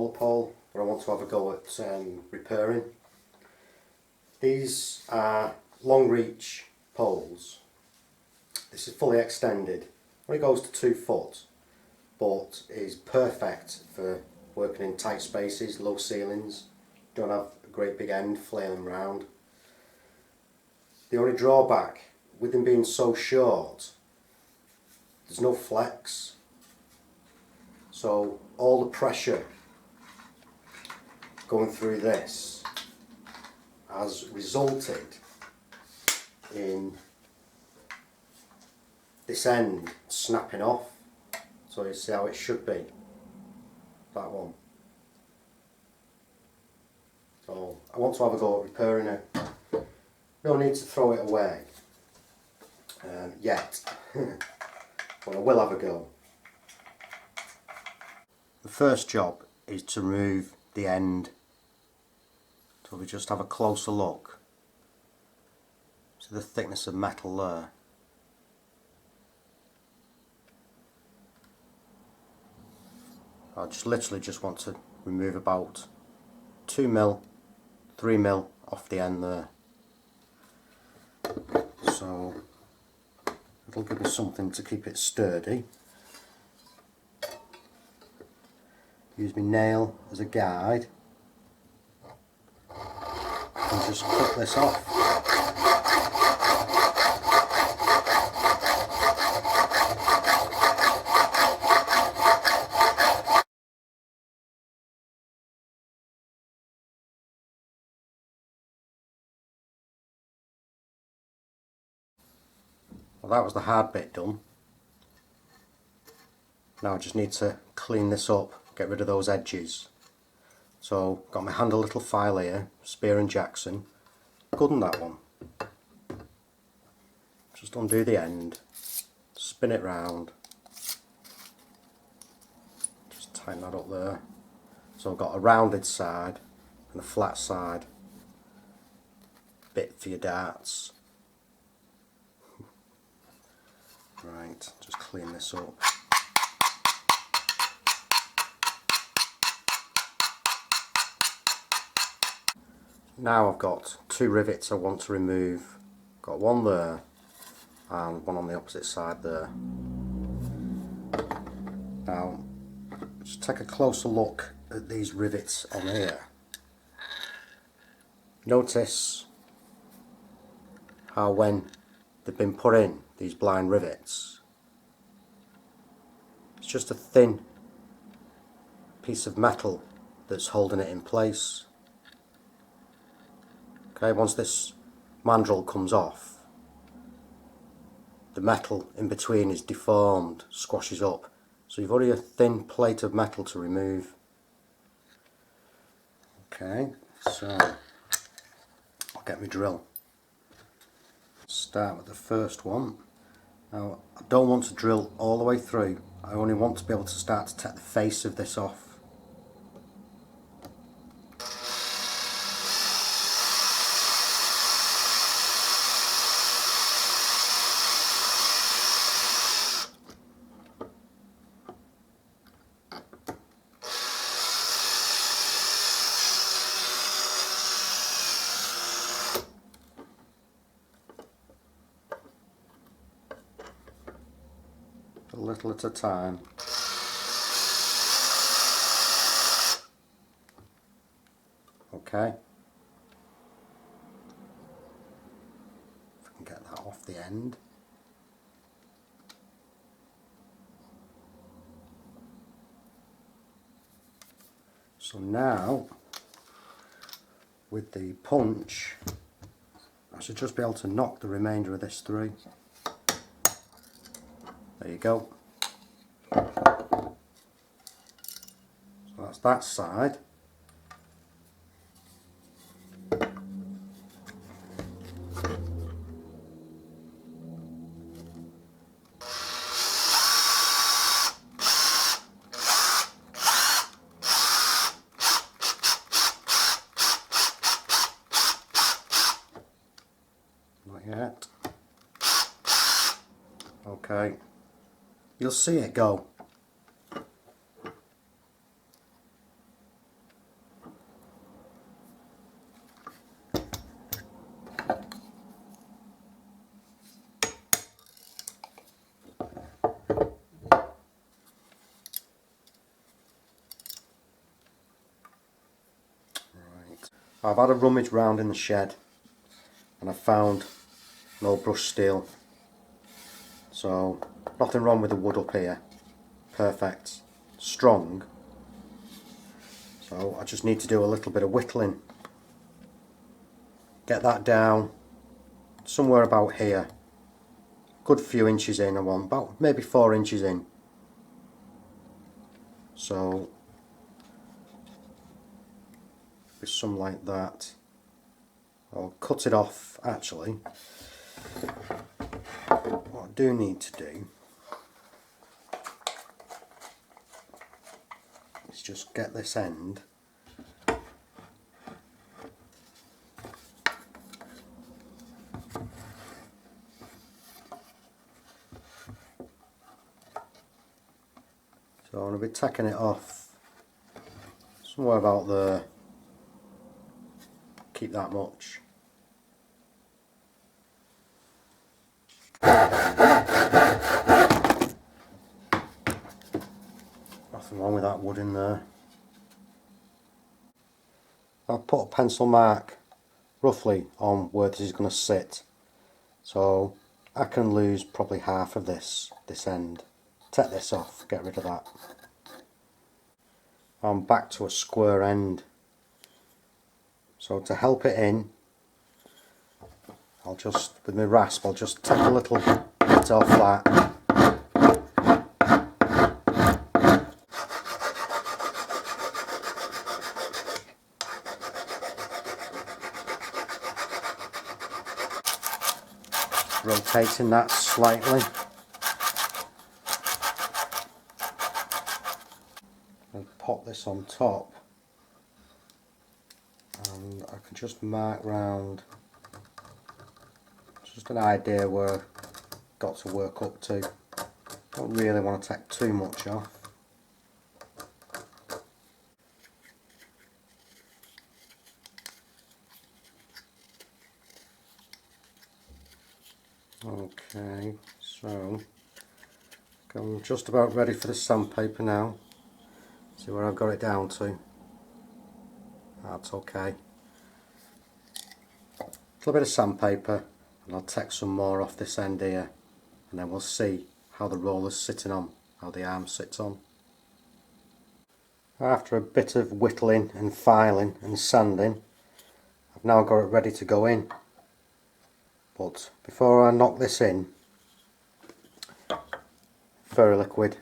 roller pole, but I want to have a go at repairing. These are long reach poles. This is fully extended. Only goes to 2 foot, but is perfect for working in tight spaces, low ceilings. Don't have a great big end flailing round. The only drawback with them being so short, there's no flex. So all the pressure going through this has resulted in this end snapping off. So you see how it should be, that one. So I want to have a go at repairing it. No need to throw it away yet, but I will have a go. The first job is to remove the end. So we just have a closer look. See the thickness of metal there. I literally just want to remove about 2mm, 3mm off the end there. So it'll give me something to keep it sturdy. Use my nail as a guide and just clip this off. Well, that was the hard bit done. Now I just need to clean this up, get rid of those edges. So got my hand a little file here, Spear & Jackson. Good on that one. Just undo the end, spin it round, just tighten that up there. So I've got a rounded side and a flat side. Bit for your darts. Right, just clean this up. Now I've got 2 rivets I want to remove. Got one there and one on the opposite side there. Now just take a closer look at these rivets on here. Notice how when they've been put in, these blind rivets, it's just a thin piece of metal that's holding it in place. Okay, once this mandrel comes off, the metal in between is deformed, squashes up, so you've only a thin plate of metal to remove. Okay, so I'll get my drill. Start with the first one. Now I don't want to drill all the way through, I only want to be able to start to take the face of this off. A little at a time. Okay. If I can get that off the end. So now, with the punch, I should just be able to knock the remainder of this through. There you go. So that's that side. Not yet. Okay. You'll see it go. I've had a rummage round in the shed and I found an old brush steel. So nothing wrong with the wood up here. Perfect. Strong. So I just need to do a little bit of whittling. Get that down somewhere about here. Good few inches in I want, about maybe 4 inches in. So with some like that. I'll cut it off actually. What I do need to do is just get this end so I'm going to be taking it off somewhere about there. Keep that much. Nothing wrong with that wood in there. I'll put a pencil mark roughly on where this is going to sit, so I can lose probably half of this end. Take this off, get rid of that. I'm back to a square end, so to help it in, I'll just, with my rasp, I'll just take a little bit off that. Rotating that slightly. And pop this on top, and I can just mark round, just an idea where I've got to work up to. Don't really want to take too much off. Okay, so I'm just about ready for the sandpaper now. See where I've got it down to. That's okay. A little bit of sandpaper, and I'll take some more off this end here, and then we'll see how the roller's sitting on, how the arm sits on. After a bit of whittling and filing and sanding, I've now got it ready to go in. But before I knock this in, fairy liquid,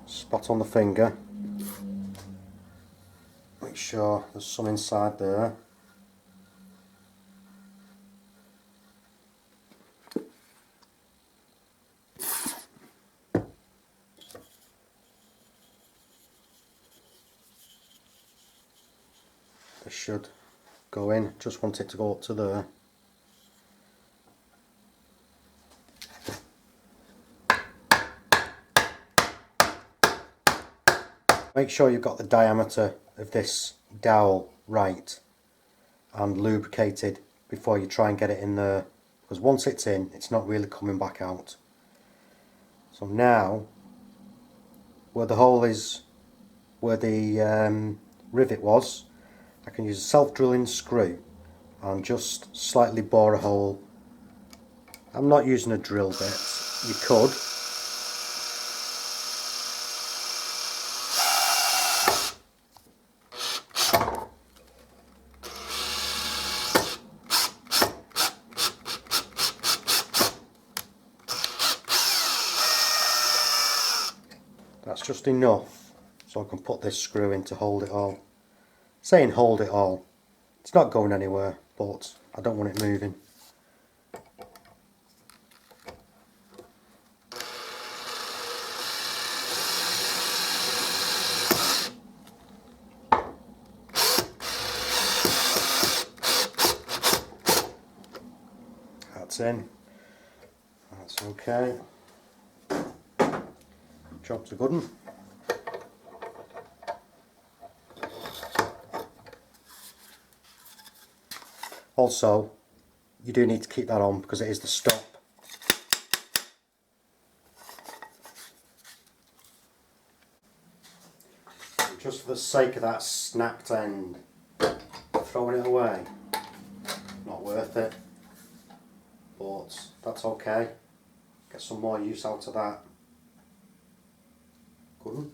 spot on the finger, make sure there's some inside there. This should go in, just want it to go up to there. Make sure you've got the diameter of this dowel right and lubricated before you try and get it in there, because once it's in, it's not really coming back out. So now, where the hole is, where the rivet was, I can use a self-drilling screw and just slightly bore a hole. I'm not using a drill bit. You could. That's just enough so I can put this screw in to hold it all. Saying hold it all, it's not going anywhere, but I don't want it moving. That's in. That's okay. Job's a good one. Also, you do need to keep that on because it is the stop. Just for the sake of that snapped end, throwing it away. Not worth it. But that's okay. Get some more use out of that. Good one.